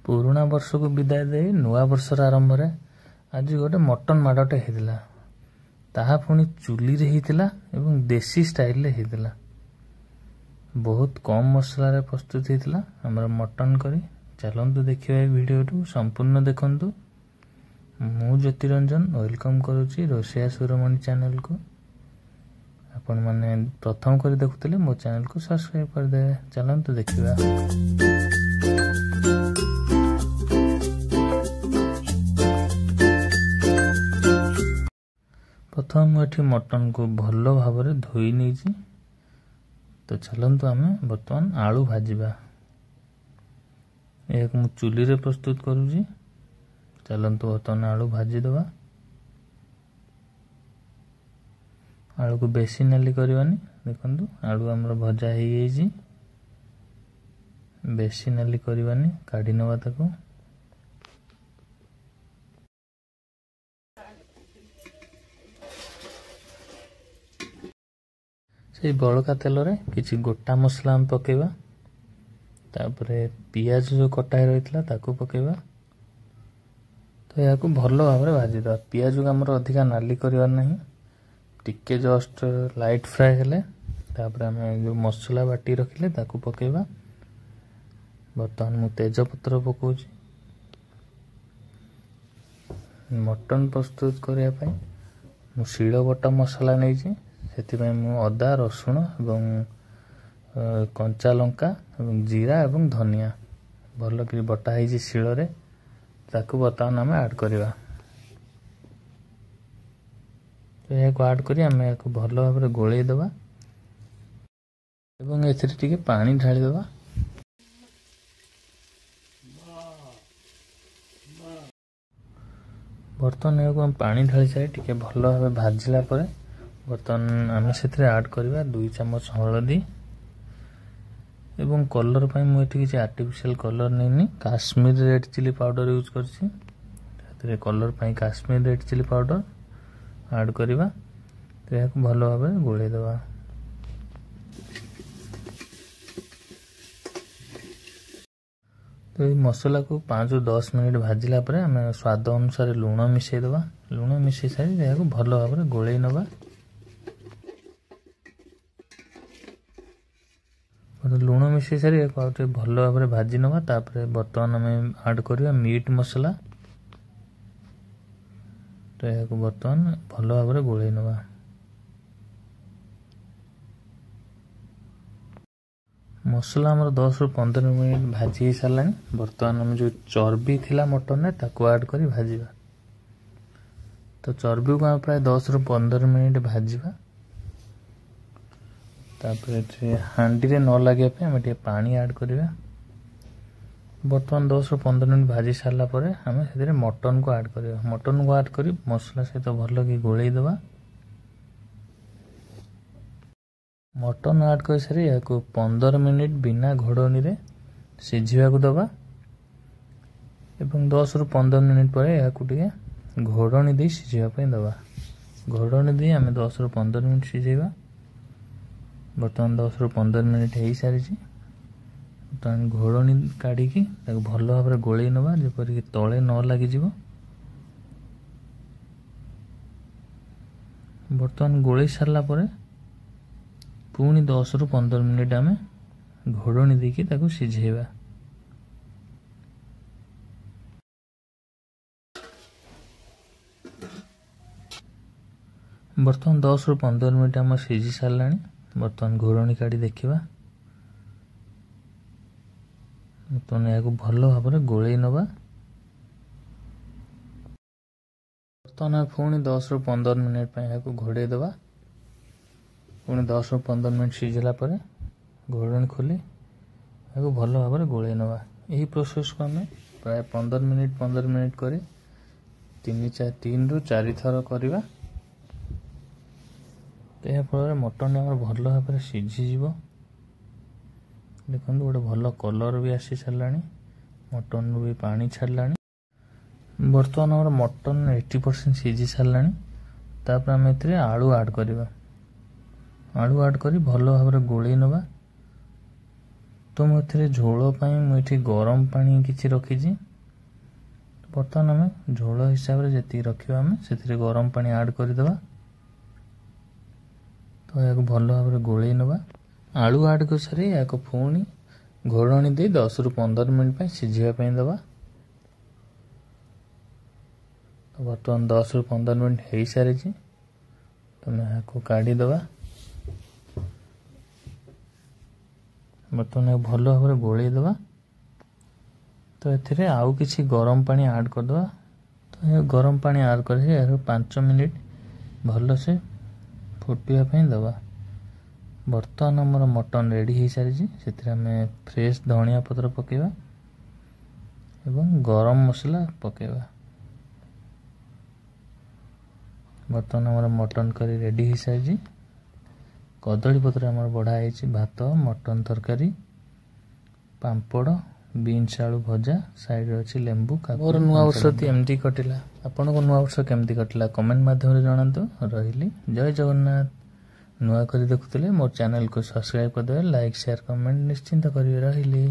पुराणा वर्ष को विदाय दे नुआ वर्षर आरंभ रे आज गोटे मटन माडटे हेतिला ताहा पुणी चुली रे हेतिला एवं देसी स्टाइल रे हेतिला। बहुत कम मसला रे प्रस्तुत हेतिला हमर मटन करी। चलंतु देखिबा ए वीडियो संपूर्ण देखंतु। मु ज्योति रंजन वेलकम करूची रोसिया सुरमणि चैनल को। आपण माने प्रथम करी देखुतले मो चैनल को सब्सक्राइब कर दे। चलंतु देखिबा। प्रथम एठी मटन को भलो भाबरे धोई नेजी। तो चलंतु आमे वर्तमान आलू भाजीबा। एक मु चुली रे प्रस्तुत करूजी। चलंतु वर्तमान आलू भाजी दबा। आलू को बेसी नाली करवानी। देखंतु आलू हमर भजा हे गेजी। बेसी नाली करवानी काढी नवा ताको। से बड़का तेल रे किछि गोटा मसला हम पकेबा। तापरे पियाज जो कटा रहितला ताको पकेबा। तो या को भलो भाबरे भाजी दबा। पियाज को हमर अधिका नाली करवार नहीं। टिके जस्ट लाइट फ्राई हेले तापरे हम जो मसला बाटी रखिले ताको पकेबा। वर्तमान मु तेज पत्र पकोची। मटन प्रस्तुत करिया पई मु शिळ बटा मसला नै छी। सेति पई मु अदा रसुण एवं कंचा लंका एवं जीरा एवं धनिया भलो कि बटा हे छी शिळ रे ताको वर्तमान हम ऐड करबा। तो एक ऐड करी हम एक भलो भाबरे गोळेई दबा एवं एथिरे टिके पानी ढाली दबा। बर्तन एक हम पानी ढाली सारी टिके भलो भाबे भाजिला परे बर्तन आम से ऐड करवा 2 चम्मच हलदी एवं कलर पाई मु एठी किछि आर्टिफिशियल कलर नैनी। Kashmir red chilli powder use करछि। तातरे कलर पाई Kashmir red chilli powder add करवा। तो याक भलो भाबे गोळेई दबा। तो मसला को 5-10 मिनिट भाजिला परे हमें स्वाद अनुसार लूण मिसई दबा। लूण मिसई सारी याक भलो भाबे गोळेई नबा। लूण मिसई सारी एक भलो भाबे भाजी नबा। तापरे वर्तमान हमें ऐड करवा मीट मसला। तो याक वर्तमान भलो भाबे गोळेई नबा। मसला हमर 10-15 मिनिट भाजी सारलानी। वर्तमान हम जो चर्बी थिला मटन ने ताको ऐड करी भाजीबा। तो चर्बी को प्राय 10-15 मिनिट भाजीबा। तापरे हांडी रे न लागे पे हम पानी ऐड करबा। वर्तमान 10-15 मिनिट भाजी सारला परे हम सेरे मटन को ऐड करबा। मटन को ऐड करी मसला सहित भलो कि गोळेई दबा। मटन ऐड कर सारी या को 15 मिनिट बिना घोड़नी रे सिझिबा को दबा। एवं 10-15 मिनिट पर या को टिके घोड़नी दे सिझिबा पई दबा। घोड़नी दे हम 10-15 मिनिट सिझेबा। वर्तमान 10-15 मिनिट हे सारी छी। तो घोड़नी काढी की ताको भलो भाबरे गोळेई नबा जेपर कि तळे न लागि जिवो। वर्तमान गोळेई सारला परे पुणी 10-15 मिनिट आमे घोड़नी देकी ताको सिझेबा। वर्तमान 10-15 मिनिट आम सिझी सारलानी। वर्तमान घोड़नी काढी देखिबा। वर्तमान याको भलो भाबरे गोळेई नबा। वर्तमान पुणी 10-15 मिनिट पय याको घोड़ेई दबा। पुणी 10-15 मिनिट सिझला परे घोड़नी खोली याको भलो भाबरे गोळेई नबा। एही प्रोसेस को हमें प्राय 15 मिनिट करी 3-4 थर करबा। तो या फल मटन हमर भलो भाबरे सिझी जीवो। देखंतु गोटे भलो कलर भी आसी सारलानी। मटन भी पानी छाडलानी। वर्तमान हमर मटन 80% सिझी सारलानी। तापर हम एथिरे आलू ऐड करबा। आलू ऐड करी भलो भाबरे गोळेई नबा। तो मुझे झोल मुझे गरम पानी किसी रखी। बर्तमान आम झोल हिसाब से जी रखा आम से गरम पानी ऐड करदे। तो या भल भाव गोल नवा। आलू ऐड कर सारी या पुणी घोड़णी दे 10 ରୁ 15 मिनट सिझापी दवा। तो बर्तमान 10 ରୁ 15 मिनट हो सारी। तुम यहाँ काढ़ीदवा। बर्तमान भल भाव गोलैदवा। तो ये आउ किसी गरम पानी ऐड करदे। तो ये गरम पानी ऐड कर 5 मिनिट भल से फुटापी दवा। बर्तमान आमर मटन रेडी हो सारी। से आम फ्रेश धनिया पत्र पकेवा एवं गरम मसला पकेवा। बर्तमान आमर मटन करी रेडी हो सारी। कदली पत्र आमर बढ़ाई भात मटन तरकारी पांपड़ बीन्स आलू भजा साइड अच्छी लेंबू। मोर नुआ वर्ष एमती कटिला। आपण को नुआ वर्ष केमती कटिला कमेंट माध्यम जनातु। रही जय जगन्नाथ। नुआ करी देखुले मोर चैनल को सब्सक्राइब करदे। लाइक शेयर कमेंट निश्चिंत करी। रही।